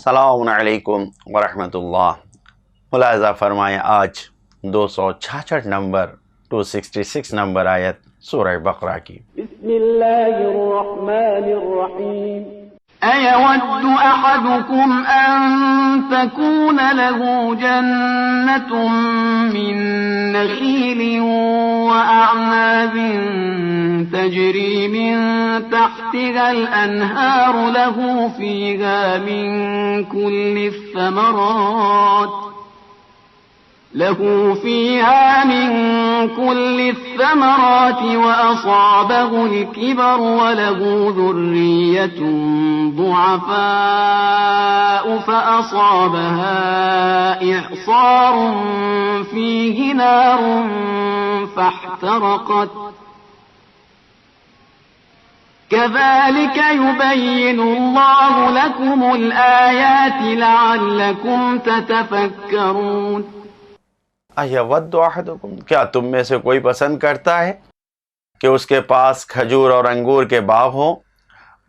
السلام علیکم ورحمۃ اللہ۔ ملاحظہ فرمائیں آج 266 نمبر 266 نمبر آیت سورہ بقرہ کی۔ بسم اللہ الرحمن الرحیم۔ أَيَوَدُّ أَحَدُكُمْ أَن تَكُونَ لَهُ جَنَّةٌ مِّن نَّخِيلٍ وَأَعْنَابٍ تَجْرِي مِن تَحْتِهَا الْأَنْهَارُ له فِيهَا من كل الثمرات وأصابه الكبر وله ذرية ضعفاء فأصابها إعصار فيه نار فاحترقت كذلك يبين الله لكم الآيات لعلكم تتفكرون۔ اَیَوَدُّ أَحَدُکُم، کیا تم میں سے کوئی پسند کرتا ہے کہ اس کے پاس کھجور اور انگور کے باغ ہوں،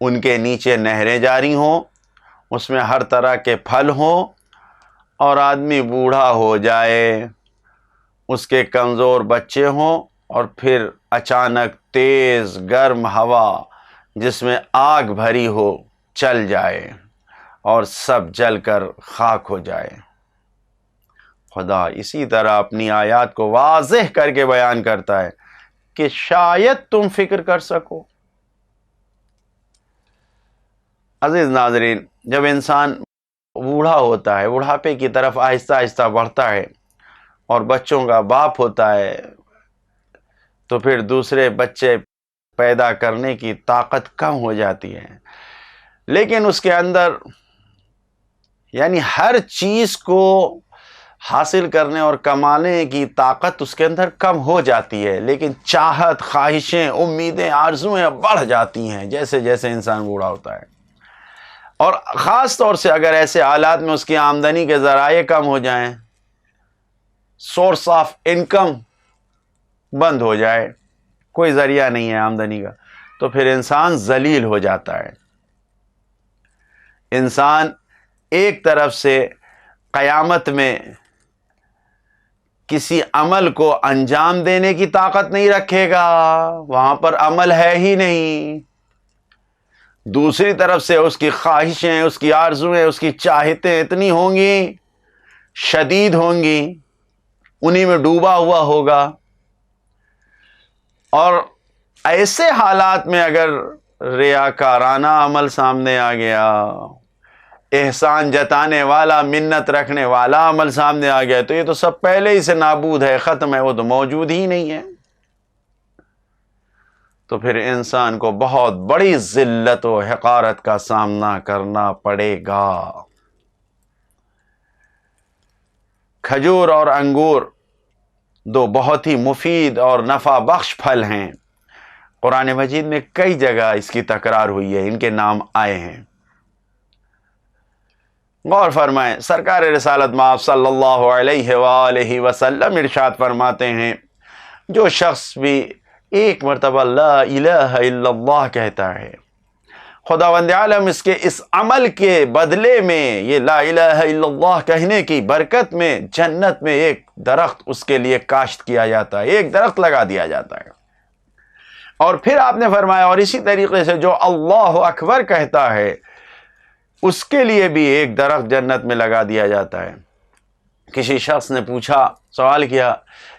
ان کے نیچے نہریں جاری ہوں، اس میں ہر طرح کے پھل ہوں، اور آدمی بوڑھا ہو جائے، اس کے کمزور بچے ہوں، اور پھر اچانک تیز گرم ہوا جس میں آگ بھری ہو چل جائے اور سب جل کر خاک ہو جائے۔ خدا اسی طرح اپنی آیات کو واضح کر کے بیان کرتا ہے کہ شاید تم فکر کر سکو۔ عزیز ناظرین، جب انسان بوڑھا ہوتا ہے، بڑھاپے کی طرف آہستہ آہستہ بڑھتا ہے اور بچوں کا باپ ہوتا ہے، تو پھر دوسرے بچے پیدا کرنے کی طاقت کم ہو جاتی ہے، لیکن اس کے اندر یعنی ہر چیز کو حاصل کرنے اور کمانے کی طاقت اس کے اندر کم ہو جاتی ہے، لیکن چاہت، خواہشیں، امیدیں، آرزویں بڑھ جاتی ہیں جیسے جیسے انسان بوڑھا ہوتا ہے۔ اور خاص طور سے اگر ایسے حالات میں اس کی آمدنی کے ذرائع کم ہو جائیں، سورس آف انکم بند ہو جائے، کوئی ذریعہ نہیں ہے آمدنی کا، تو پھر انسان ذلیل ہو جاتا ہے۔ انسان ایک طرف سے قیامت میں کسی عمل کو انجام دینے کی طاقت نہیں رکھے گا، وہاں پر عمل ہے ہی نہیں، دوسری طرف سے اس کی خواہشیں، اس کی آرزویں، اس کی چاہتیں اتنی ہوں گی، شدید ہوں گی، انہی میں ڈوبا ہوا ہوگا۔ اور ایسے حالات میں اگر ریاکارانہ عمل سامنے آ گیا، احسان جتانے والا، منت رکھنے والا عمل سامنے آ گیا، تو یہ تو سب پہلے ہی سے نابود ہے، ختم ہے، وہ تو موجود ہی نہیں ہے۔ تو پھر انسان کو بہت بڑی ذلت و حقارت کا سامنا کرنا پڑے گا۔ کھجور اور انگور دو بہت ہی مفید اور نفع بخش پھل ہیں، قرآن مجید میں کئی جگہ اس کی تکرار ہوئی ہے، ان کے نام آئے ہیں۔ غور فرمائیں، سرکار رسالت مآب صلی اللہ علیہ وآلہ وسلم ارشاد فرماتے ہیں، جو شخص بھی ایک مرتبہ لا الہ الا اللہ کہتا ہے، خداوند عالم اس کے اس عمل کے بدلے میں، یہ لا الہ الا اللہ کہنے کی برکت میں، جنت میں ایک درخت اس کے لیے کاشت کیا جاتا ہے، ایک درخت لگا دیا جاتا ہے۔ اور پھر آپ نے فرمایا، اور اسی طریقے سے جو اللہ اکبر کہتا ہے، اس کے لیے بھی ایک درخت جنت میں لگا دیا جاتا ہے۔ کسی شخص نے پوچھا، سوال کیا،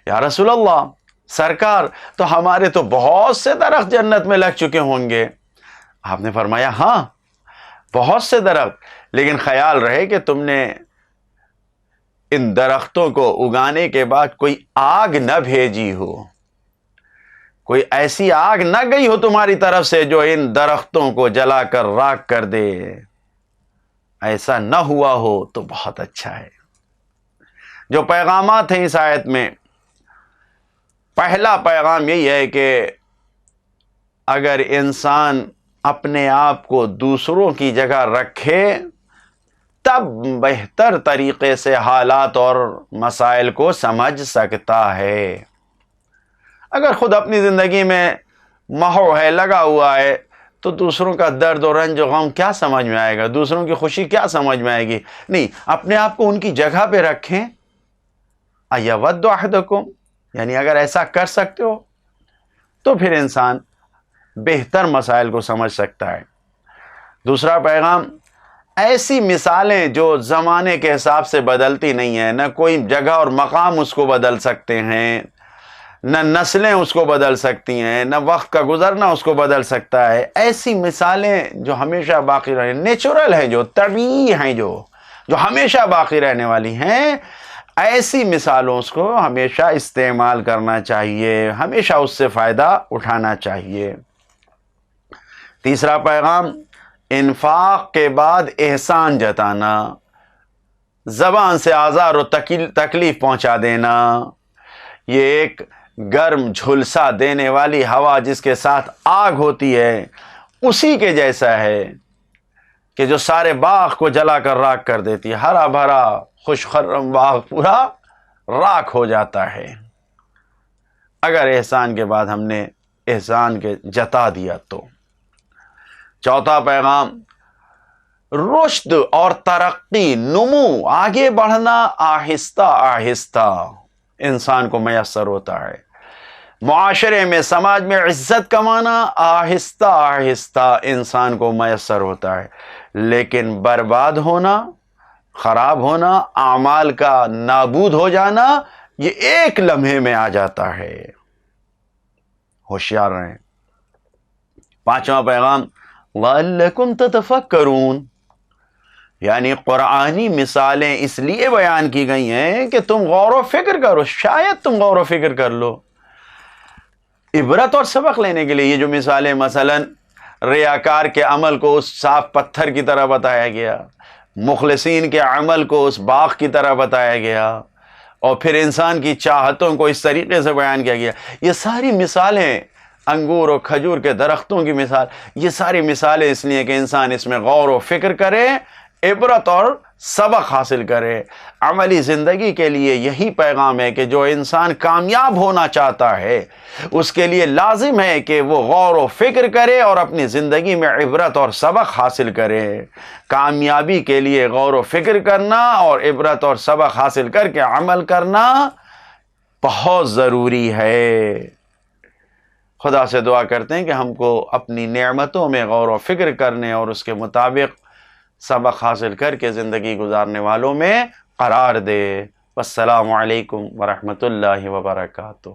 یا رسول اللہ، سرکار تو ہمارے تو بہت سے درخت جنت میں لگ چکے ہوں گے۔ آپ نے فرمایا، ہاں بہت سے درخت، لیکن خیال رہے کہ تم نے ان درختوں کو اگانے کے بعد کوئی آگ نہ بھیجی ہو، کوئی ایسی آگ نہ گئی ہو تمہاری طرف سے جو ان درختوں کو جلا کر راکھ کر دے، ایسا نہ ہوا ہو تو بہت اچھا ہے۔ جو پیغامات ہیں اس آیت میں، پہلا پیغام یہی ہے کہ اگر انسان اپنے آپ کو دوسروں کی جگہ رکھے تب بہتر طریقے سے حالات اور مسائل کو سمجھ سکتا ہے۔ اگر خود اپنی زندگی میں محو ہے، لگا ہوا ہے، تو دوسروں کا درد و رنج و غم کیا سمجھ میں آئے گا، دوسروں کی خوشی کیا سمجھ میں آئے گی؟ نہیں، اپنے آپ کو ان کی جگہ پہ رکھیں. اَيَوَدُّ أَحَدُكُمْ، یعنی اگر ایسا کر سکتے ہو تو پھر انسان بہتر مسائل کو سمجھ سکتا ہے. دوسرا پیغام، ایسی مثالیں جو زمانے کے حساب سے بدلتی نہیں ہیں، نہ کوئی جگہ اور مقام اس کو بدل سکتے ہیں، نہ نسلیں اس کو بدل سکتی ہیں، نہ وقت کا گزرنا اس کو بدل سکتا ہے. ایسی مثالیں جو ہمیشہ باقی رہیں، نیچرل ہیں، جو طبیعی ہیں، جو ہمیشہ باقی رہنے والی ہیں، ایسی مثالوں کو ہمیشہ استعمال کرنا چاہیے، ہمیشہ اس سے فائدہ اٹھانا چاہیے. تیسرا پیغام، انفاق کے بعد احسان جتانا، زبان سے آزار و تکلیف پہنچا دینا، یہ ایک گرم جھلسا دینے والی ہوا جس کے ساتھ آگ ہوتی ہے، اسی کے جیسا ہے کہ جو سارے باغ کو جلا کر راکھ کر دیتی ہے. ہرا بھرا خوش خرم باغ پورا راکھ ہو جاتا ہے اگر احسان کے بعد ہم نے احسان کے جتا دیا تو. چوتھا پیغام، رشد اور ترقی، نمو، آگے بڑھنا آہستہ آہستہ انسان کو میسر ہوتا ہے. معاشرے میں، سماج میں عزت کمانا آہستہ آہستہ انسان کو میسر ہوتا ہے، لیکن برباد ہونا، خراب ہونا، اعمال کا نابود ہو جانا، یہ ایک لمحے میں آ جاتا ہے. ہوشیار رہیں. پانچواں پیغام، لَعَلَّكُمْ تَتَفَكَّرُونَ، یعنی قرآنی مثالیں اس لیے بیان کی گئی ہیں کہ تم غور و فکر کرو، شاید تم غور و فکر کر لو. عبرت اور سبق لینے کے لیے یہ جو مثالیں، مثلا ریاکار کے عمل کو اس صاف پتھر کی طرح بتایا گیا، مخلصین کے عمل کو اس باغ کی طرح بتایا گیا، اور پھر انسان کی چاہتوں کو اس طریقے سے بیان کیا گیا. یہ ساری مثالیں، انگور اور کھجور کے درختوں کی مثال، یہ ساری مثالیں اس لیے کہ انسان اس میں غور و فکر کرے، عبرت اور سبق حاصل کرے. عملی زندگی کے لیے یہی پیغام ہے کہ جو انسان کامیاب ہونا چاہتا ہے اس کے لیے لازم ہے کہ وہ غور و فکر کرے اور اپنی زندگی میں عبرت اور سبق حاصل کرے. کامیابی کے لیے غور و فکر کرنا اور عبرت اور سبق حاصل کر کے عمل کرنا بہت ضروری ہے. خدا سے دعا کرتے ہیں کہ ہم کو اپنی نعمتوں میں غور و فکر کرنے اور اس کے مطابق سبق حاصل کر کے زندگی گزارنے والوں میں قرار دے. والسلام علیکم ورحمۃ اللہ وبرکاتہ.